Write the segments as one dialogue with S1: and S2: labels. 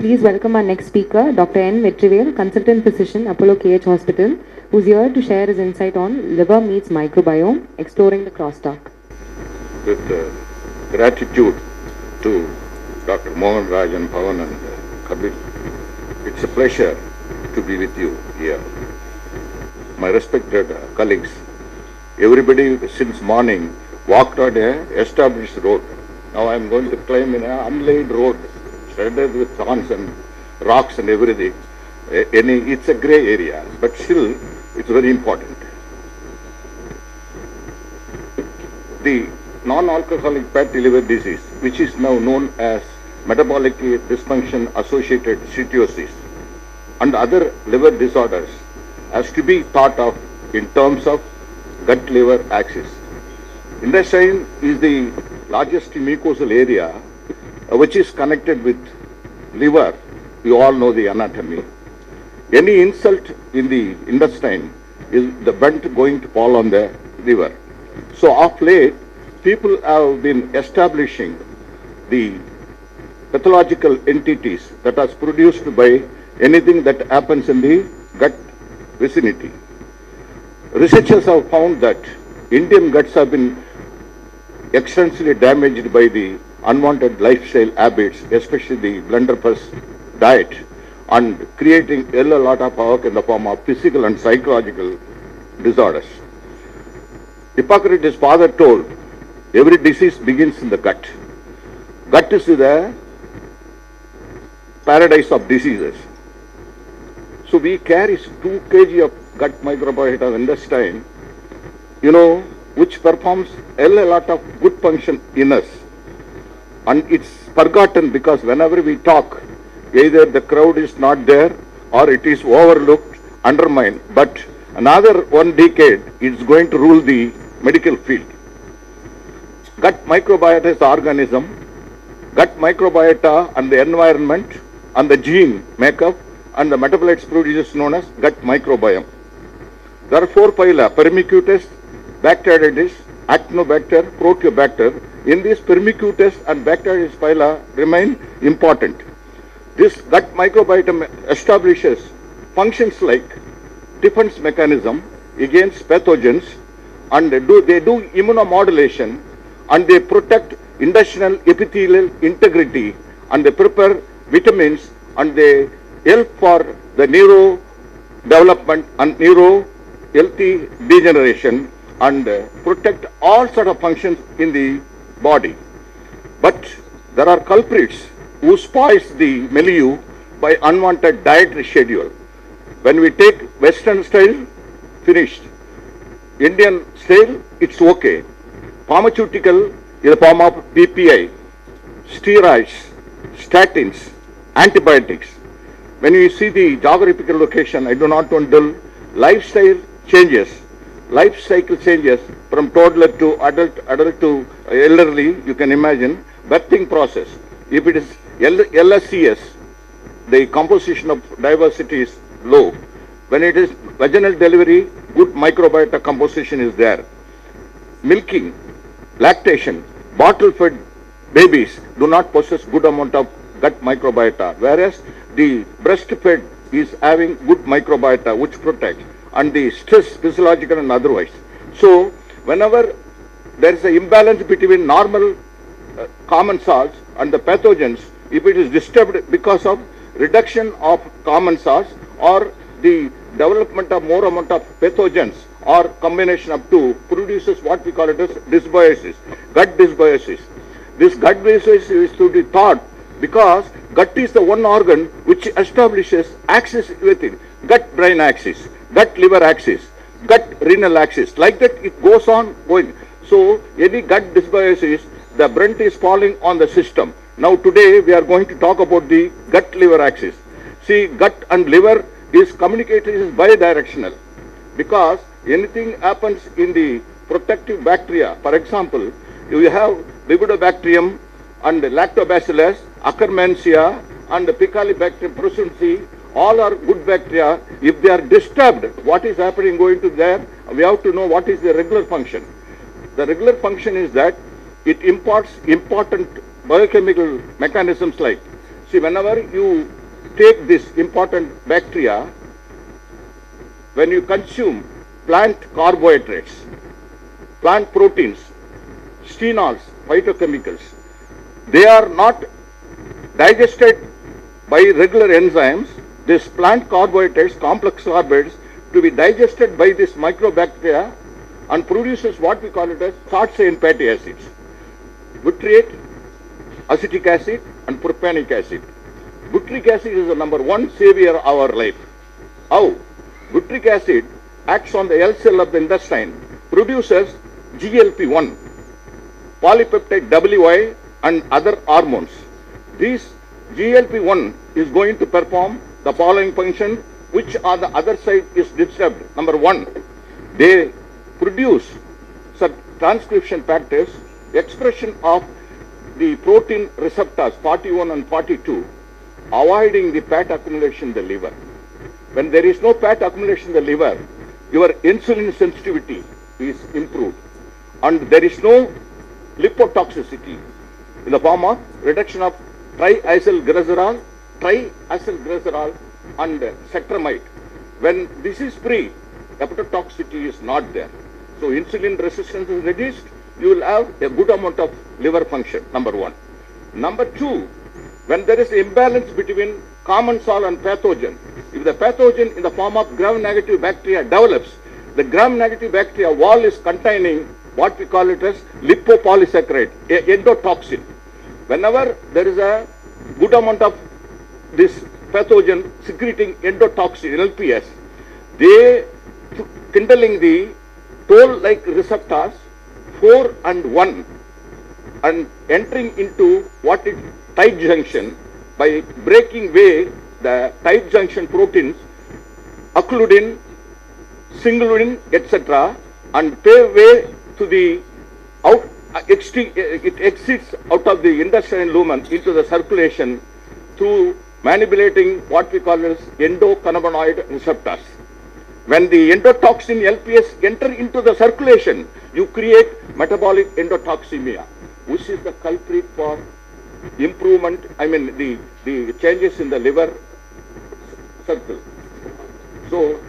S1: Please welcome our next speaker, Dr. N. Vetrivel, Consultant Physician, Apollo KH Hospital, who's here to share his insight on liver meets microbiome, exploring the crosstalk.
S2: With gratitude to Dr. Mohan Raj and Pawan and Kabir, it's a pleasure to be with you here. My respected colleagues, everybody since morning walked on a established road. Now I am going to climb in an unlaid road, shredded with thorns and rocks and everything. It's a grey area, but still it's very important. The non-alcoholic fatty liver disease, which is now known as metabolic dysfunction associated cirrhosis, and other liver disorders, has to be thought of in terms of gut-liver axis. Intestine is the largest mucosal area which is connected with liver. You all know the anatomy. Any insult in the intestine is the brunt going to fall on the liver. So of late, people have been establishing the pathological entities that are produced by anything that happens in the gut vicinity. Researchers have found that Indian guts have been extensively damaged by the unwanted lifestyle habits, especially the blunderbuss diet, and creating a lot of havoc in the form of physical and psychological disorders. Hippocrates' father told, every disease begins in the gut. Gut is the paradise of diseases. So we carry 2 kg of gut microbiota of intestine, which performs a lot of good function in us. And it's forgotten because whenever we talk, either the crowd is not there or it is overlooked, undermined. But another 1 decade is going to rule the medical field. Gut microbiota is the organism. Gut microbiota and the environment and the gene makeup and the metabolites produced known as gut microbiome. There are 4 phyla: Firmicutes, Bacteroides, Actinobacter, Proteobacter. In these Firmicutes and Bacteroides phyla remain important. This gut microbiome establishes functions like defense mechanism against pathogens, and they do immunomodulation, and they protect intestinal epithelial integrity, and they prepare vitamins, and they help for the neuro development and neuro healthy degeneration, and protect all sort of functions in the body. But there are culprits who spoils the milieu by unwanted dietary schedule. When we take Western style, finished. Indian style, it's okay. Pharmaceutical in the form of PPI, steroids, statins, antibiotics. When you see the geographical location, I do not want to tell, lifestyle changes, life cycle changes from toddler to adult to elderly, you can imagine, birthing process. If it is LSCS, the composition of diversity is low. When it is vaginal delivery, good microbiota composition is there. Milking, lactation, bottle-fed babies do not possess good amount of gut microbiota, whereas the breastfed is having good microbiota which protects, and the stress, physiological and otherwise. So whenever there is an imbalance between normal common salts and the pathogens, if it is disturbed because of reduction of common salts or the development of more amount of pathogens or combination of two, produces what we call it as dysbiosis, gut dysbiosis. This gut dysbiosis is to be thought because gut is the one organ which establishes axis within, gut brain axis, gut liver axis, gut renal axis. Like that it goes on going. So any gut dysbiosis, the brunt is falling on the system. Now today we are going to talk about the gut liver axis. See, gut and liver is communicated is bidirectional, because anything happens in the protective bacteria. For example, you have Bifidobacterium and Lactobacillus, Akkermansia and Picalibacterium prasunci, all are good bacteria. If they are disturbed, what is happening going to there? We have to know what is the regular function. The regular function is that it imparts important biochemical mechanisms like See, whenever you take this important bacteria, when you consume plant carbohydrates, plant proteins, stenols, phytochemicals, they are not digested by regular enzymes. These plant carbohydrates, complex carbohydrates, to be digested by this microbacteria and produces what we call it as short chain fatty acids. Butyric, acetic acid and propionic acid. Butyric acid is the number one savior of our life. How? Butyric acid acts on the L cell of the intestine, produces GLP-1, polypeptide WY and other hormones. This GLP-1 is going to perform the following function, which on the other side is disturbed. Number one, they produce some transcription factors, expression of the protein receptors 41 and 42, avoiding the fat accumulation in the liver. When there is no fat accumulation in the liver, your insulin sensitivity is improved and there is no lipotoxicity in the form of reduction of triacylglycerol and cetramide. When this is free, hepatotoxicity is not there. So insulin resistance is reduced, you will have a good amount of liver function, number one. Number two, when there is imbalance between commensal and pathogen, if the pathogen in the form of gram-negative bacteria develops, the gram-negative bacteria wall is containing what we call it as lipopolysaccharide, endotoxin. Whenever there is a good amount of this pathogen secreting endotoxin, LPS, they kindling the toll-like receptors 4 and 1 and entering into what is tight junction by breaking way the tight junction proteins, occludin, singulin, etc. and pave way to the out, it exits out of the intestinal lumen into the circulation through manipulating what we call as endocannabinoid receptors. When the endotoxin LPS enter into the circulation, you create metabolic endotoxemia, which is the culprit for improvement, the changes in the liver circle. So,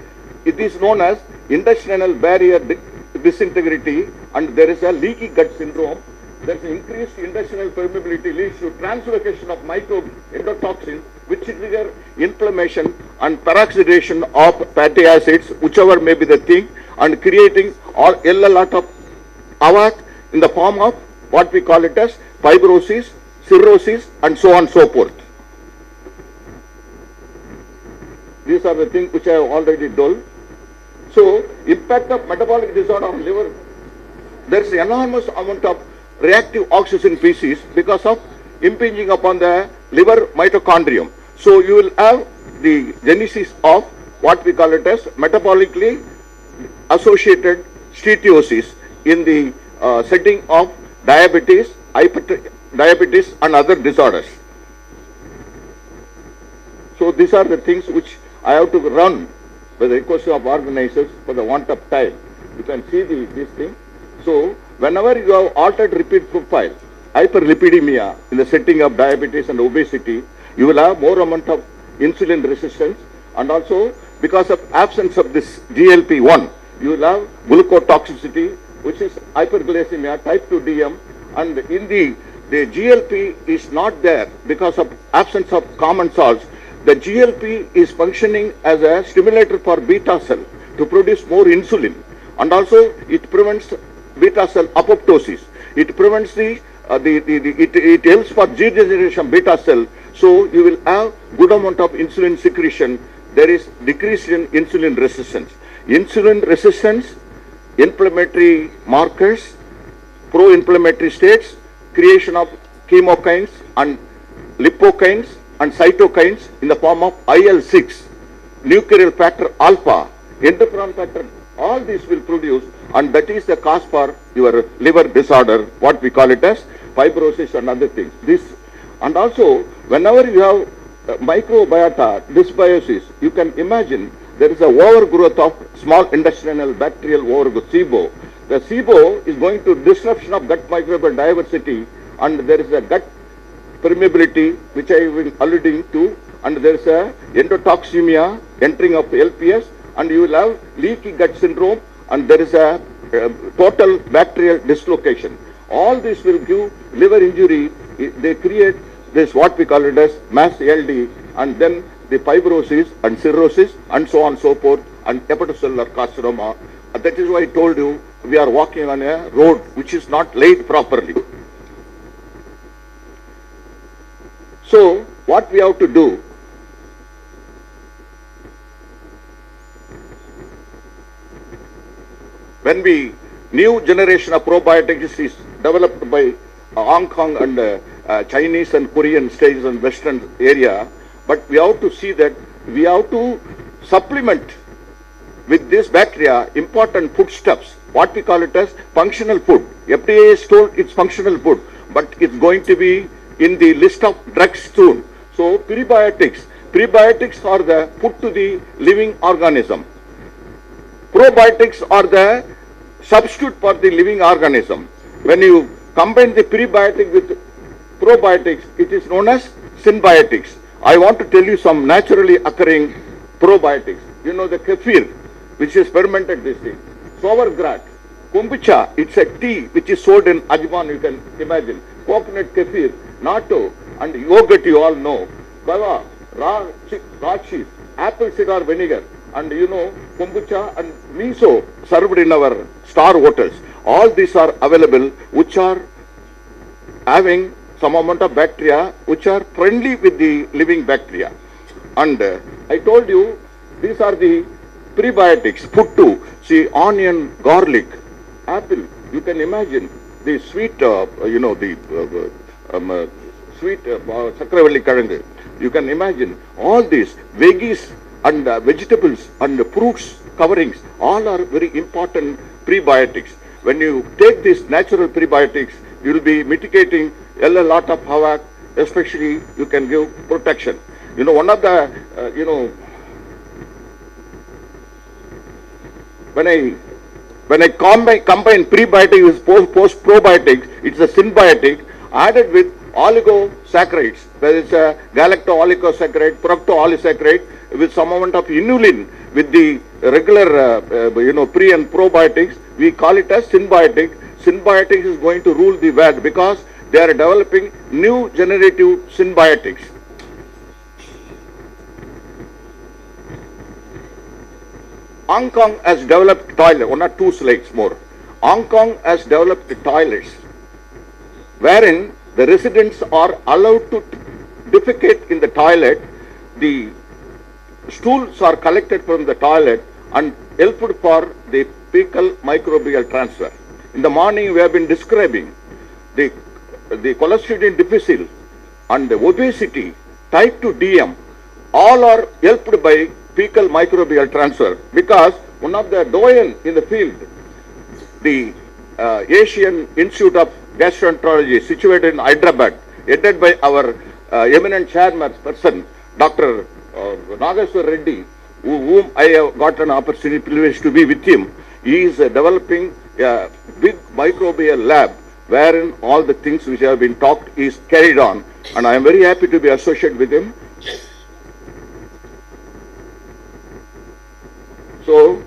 S2: it is known as intestinal barrier disintegrity and there is a leaky gut syndrome. There is increased intestinal permeability leads to translocation of microbe endotoxins which trigger inflammation and peroxidation of fatty acids, whichever may be the thing, and creating a lot of havoc in the form of what we call it as fibrosis, cirrhosis and so on and so forth. These are the things which I have already told. So, impact of metabolic disorder on liver, there is enormous amount of reactive oxygen species because of impinging upon the liver mitochondrium. So, you will have the genesis of what we call it as metabolically associated steatosis in the setting of diabetes, diabetes and other disorders. So, these are the things which I have to run by the request of organizers for the want of time. You can see this thing. So, whenever you have altered lipid profile, hyperlipidemia in the setting of diabetes and obesity, you will have more amount of insulin resistance and also because of absence of this GLP-1, you will have glucotoxicity, which is hyperglycemia, type 2 DM, and in the GLP is not there because of absence of common salts. The GLP is functioning as a stimulator for beta cell to produce more insulin and also it prevents beta cell apoptosis. It prevents it helps for degeneration beta cell. So you will have good amount of insulin secretion. There is decrease in insulin resistance. Insulin resistance, inflammatory markers, pro-inflammatory states, creation of chemokines and lipokines and cytokines in the form of IL-6, nuclear factor alpha, interferon factor, all these will produce and that is the cause for your liver disorder, what we call it as fibrosis and other things. This and also whenever you have microbiota dysbiosis, you can imagine there is a overgrowth of small intestinal bacterial overgrowth, SIBO. The SIBO is going to disruption of gut microbial diversity and there is a gut permeability, which I have been alluding to, and there is a endotoxemia entering of LPS, and you will have leaky gut syndrome, and there is a total bacterial dislocation. All this will give liver injury. They create this what we call it as mass LD, and then the fibrosis and cirrhosis and so on and so forth, and hepatocellular carcinoma. That is why I told you we are walking on a road which is not laid properly. So what we have to do? When new generation of probiotics is developed by Hong Kong and Chinese and Korean states and Western area, but we have to see that we have to supplement with this bacteria important foodstuffs, what we call it as functional food. FDA is told it's functional food, but it's going to be in the list of drugs soon. So prebiotics are the food to the living organism. Probiotics are the substitute for the living organism. When you combine the prebiotic with probiotics, it is known as symbiotics. I want to tell you some naturally occurring probiotics. You know the kefir, which is fermented this thing. Sauerkraut, kombucha, it's a tea which is sold in Ajman, you can imagine. Coconut kefir, natto, and yogurt you all know. Kava, raw cheese, apple cider vinegar, and you know kombucha and miso served in our star hotels. All these are available, which are having some amount of bacteria which are friendly with the living bacteria. And I told you these are the prebiotics, food too. See, onion, garlic, apple. You can imagine the sweet, sweet sakravalli karangu. You can imagine all these veggies and vegetables and fruits coverings. All are very important prebiotics. When you take these natural prebiotics, you will be mitigating a lot of havoc. Especially, you can give protection. You know, one of the when I combine prebiotic with post probiotics, it's a symbiotic added with oligosaccharides. There is a galacto-oligosaccharide, procto-oligosaccharide with some amount of inulin with the regular pre and probiotics. We call it as symbiotic. Symbiotic is going to rule the world because they are developing new generative symbiotics. Hong Kong has developed toilet, one or two slides more. Hong Kong has developed toilets wherein the residents are allowed to defecate in the toilet. The stools are collected from the toilet and helped for the fecal microbial transfer. In the morning we have been describing the Clostridium difficile and the obesity, type 2 DM, all are helped by fecal microbial transfer, because one of the doyen in the field, the Asian Institute of Gastroenterology situated in Hyderabad, headed by our eminent chairperson, Dr. Nageswar Reddy, whom I have got an opportunity privilege to be with him. He is developing a big microbial lab wherein all the things which have been talked is carried on, and I am very happy to be associated with him. So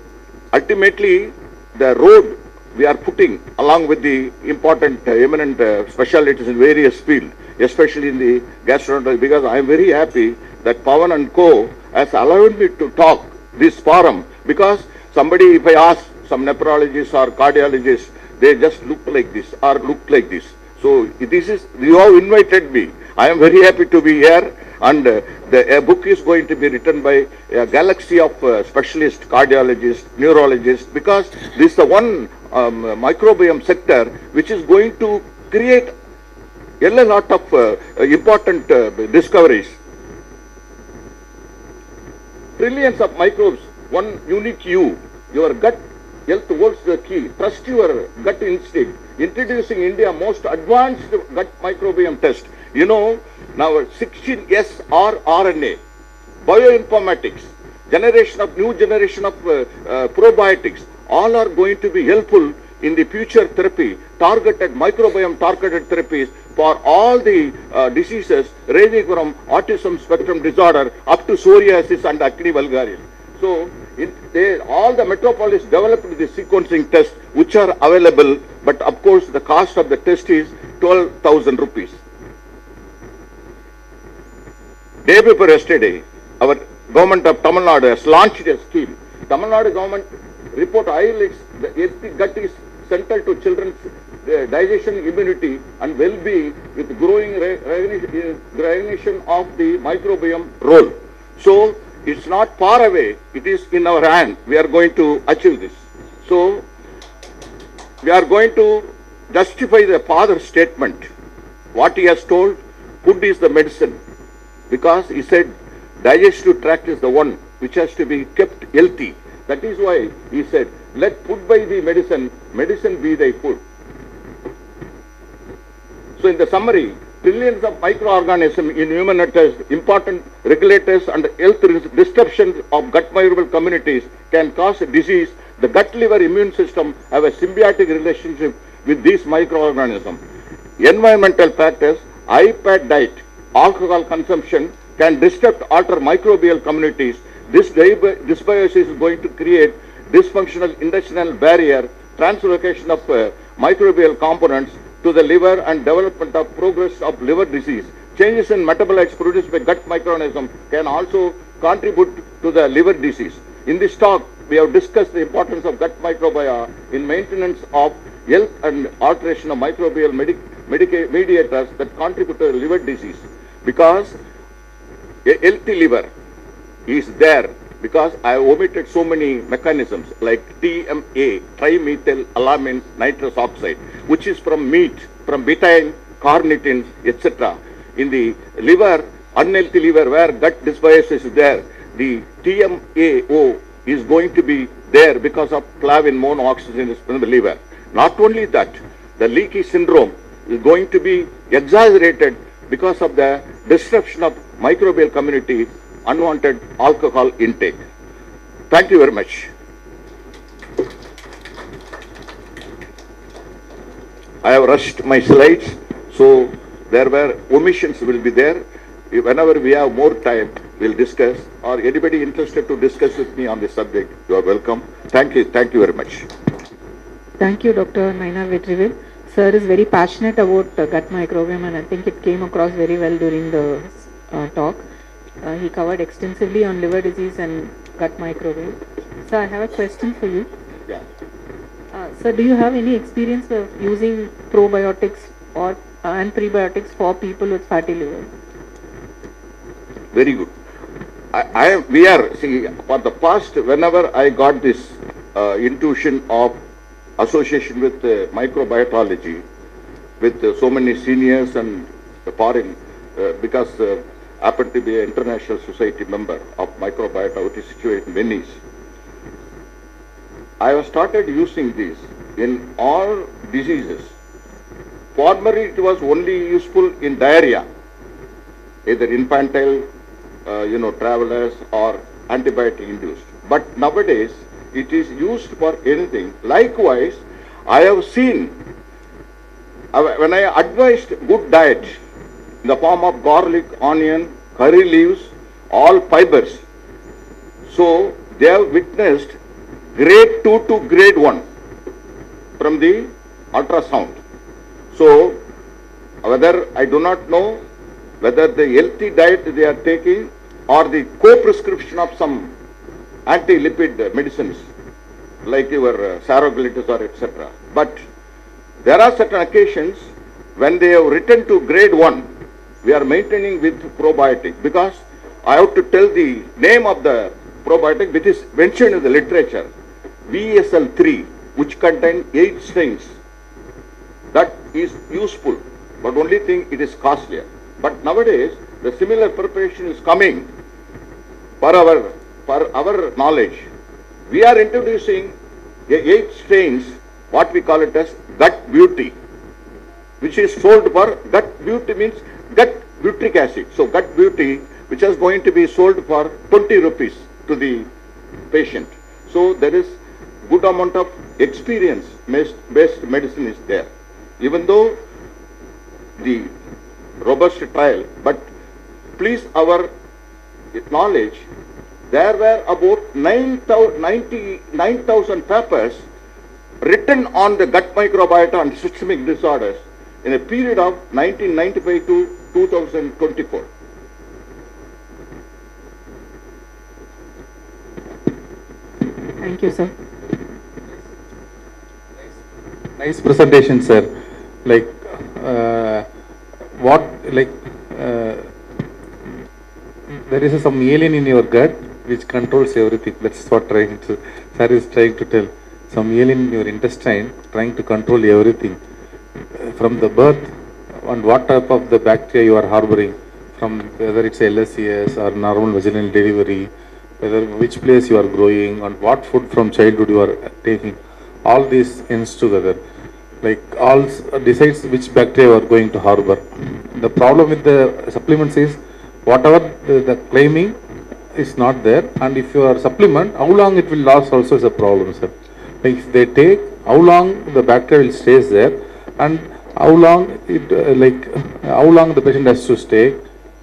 S2: ultimately the road we are putting along with the important eminent specialities in various fields, especially in the gastroenterology, because I am very happy that Pawan and Co has allowed me to talk this forum, because somebody, if I ask some nephrologists or cardiologists, they just look like this or look like this. So this is, you have invited me. I am very happy to be here, and a book is going to be written by a galaxy of specialists, cardiologists, neurologists, because this is the one microbiome sector which is going to create a lot of important discoveries. Trillions of microbes, one unique you. Your gut health holds the key. Trust your gut instinct. Introducing India most advanced gut microbiome test. You know, now 16S rRNA, bioinformatics, new generation of probiotics, all are going to be helpful in the future therapy, targeted microbiome targeted therapies for all the diseases ranging from autism spectrum disorder up to psoriasis and acne vulgaris. So, all the metropolis developed the sequencing test which are available, but of course the cost of the test is 12,000 rupees. Day before yesterday, our government of Tamil Nadu has launched a scheme. Tamil Nadu government report highlights the healthy gut is central to children's digestion, immunity and well-being with growing recognition of the microbiome role. So, it's not far away, it is in our hand. We are going to achieve this. So, we are going to justify the father's statement. What he has told, food is the medicine. Because he said, digestive tract is the one which has to be kept healthy. That is why he said, let food be the medicine, medicine be thy food. So in the summary, trillions of microorganisms in human health, important regulators and health disruptions of gut microbial communities can cause a disease. The gut-liver immune system have a symbiotic relationship with these microorganisms. Environmental factors, high-fat diet, alcohol consumption can disrupt alter microbial communities. This dysbiosis is going to create dysfunctional intestinal barrier, translocation of microbial components to the liver and development of progress of liver disease. Changes in metabolites produced by gut microorganism can also contribute to the liver disease. In this talk, we have discussed the importance of gut microbiota in maintenance of health and alteration of microbial mediators that contribute to liver disease. Because a healthy liver is there because I have omitted so many mechanisms like TMA, trimethyl alamine nitrous oxide, which is from meat, from betaine, carnitine, etc. In the liver, unhealthy liver where gut dysbiosis is there, the TMAO is going to be there because of flavin monooxygenase in the liver. Not only that, the leaky syndrome is going to be exaggerated because of the disruption of microbial community, unwanted alcohol intake. Thank you very much. I have rushed my slides, so there were omissions will be there. Whenever we have more time, we'll discuss, or anybody interested to discuss with me on this subject, you are welcome. Thank you very much.
S1: Thank you, Dr. Naina Vetrivel. Sir is very passionate about gut microbiome, and I think it came across very well during the talk. He covered extensively on liver disease and gut microbiome. So I have a question for you.
S2: Yeah.
S1: Sir, do you have any experience of using probiotics and prebiotics for people with fatty liver?
S2: Very good. For the past, whenever I got this intuition of association with microbiology, with so many seniors and foreign, because happened to be an international society member of microbiota, which is situated in Venice. I have started using this in all diseases. Formerly it was only useful in diarrhea, either infantile, travelers or antibiotic induced. But nowadays it is used for anything. Likewise, I have seen, when I advised good diet in the form of garlic, onion, curry leaves, all fibers. So they have witnessed grade 2 to grade 1 from the ultrasound. So whether I do not know whether the healthy diet they are taking or the co-prescription of some anti-lipid medicines like your saroglitazole or etc. But there are certain occasions when they have written to grade 1, we are maintaining with probiotic, because I have to tell the name of the probiotic which is mentioned in the literature, VSL3, which contains 8 strains. That is useful, but only thing it is costlier. But nowadays the similar preparation is coming for our knowledge. We are introducing 8 strains, what we call it as gut beauty, which is sold for, gut beauty means gut butyric acid. So gut beauty, which is going to be sold for 20 rupees to the patient. So there is good amount of experience-based medicine is there. Even though the robust trial, but please our knowledge, there were about 99,000 papers written on the gut microbiota and systemic disorders in a period of 1995 to 2024.
S1: Thank you, sir.
S3: Nice presentation, sir. Like, there is some alien in your gut which controls everything. That's what sir is trying to tell. Some alien in your intestine trying to control everything. From the birth and what type of the bacteria you are harboring, from whether it's LSCS or normal vaginal delivery, which place you are growing, and what food from childhood you are taking. All these ends together, like all decides which bacteria you are going to harbor. The problem with the supplements is whatever the claiming is not there, and if you are supplement, how long it will last also is a problem, sir. Like if they take, how long the bacteria will stays there, and how long how long the patient has to stay,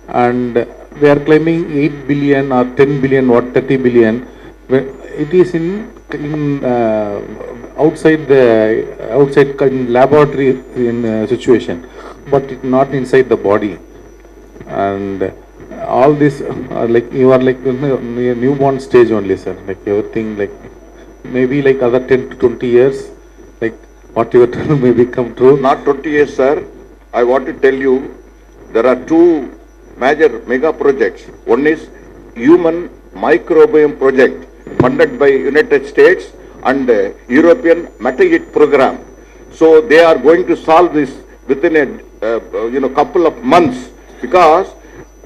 S3: and they are claiming 8 billion or 10 billion or 30 billion. It is in outside laboratory situation, but it not inside the body. And all this like you are like in a newborn stage only, sir. Like everything, like maybe like other 10 to 20 years, like what you are telling may become true.
S2: Not 20 years, sir. I want to tell you, there are two major mega projects. One is human microbiome project funded by United States and European Meta-It program. So they are going to solve this within a couple of months, because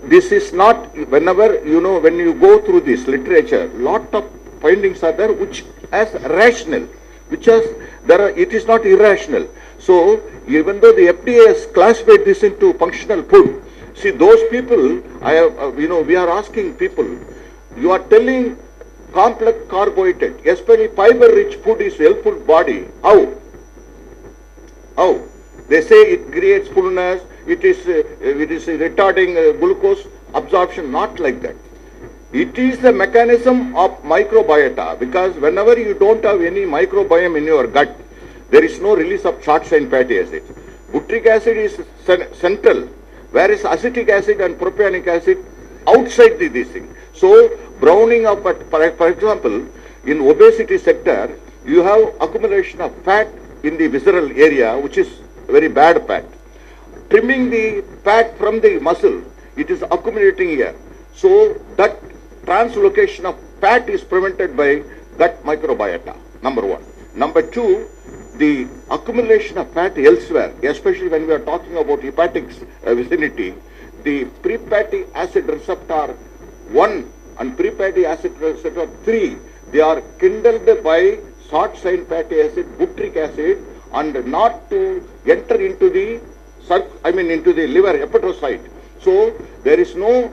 S2: this is not, whenever when you go through this literature, lot of findings are there which as rational, which as there are, it is not irrational. So even though the FDA has classified this into functional food, see those people, I have we are asking people, you are telling complex carbohydrate, especially fiber-rich food is helpful body. How? How? They say it creates fullness, it is retarding glucose absorption. Not like that. It is the mechanism of microbiota, because whenever you don't have any microbiome in your gut, there is no release of short-chain fatty acids. Butyric acid is central, whereas acetic acid and propionic acid outside this thing. So browning of, for example, in obesity sector, you have accumulation of fat in the visceral area, which is very bad fat. Trimming the fat from the muscle, it is accumulating here. So that translocation of fat is prevented by gut microbiota, number one. Number two, the accumulation of fat elsewhere, especially when we are talking about hepatic vicinity, the pre-fatty acid receptor 1 and pre-fatty acid receptor 3, they are kindled by short-chain fatty acid, butyric acid, and not to enter into the into the liver hepatocyte. So there is no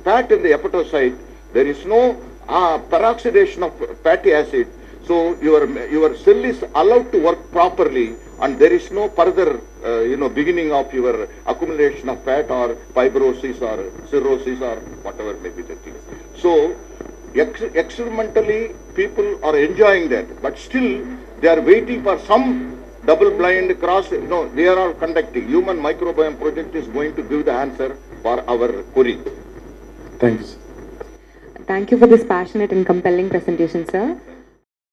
S2: fat in the hepatocyte, there is no peroxidation of fatty acid. So your cell is allowed to work properly, and there is no further beginning of your accumulation of fat or fibrosis or cirrhosis or whatever may be the thing. So experimentally people are enjoying that, but still they are waiting for some double-blind cross. They are all conducting. Human microbiome project is going to give the answer for our query.
S3: Thank you, sir.
S1: Thank you for this passionate and compelling presentation, sir.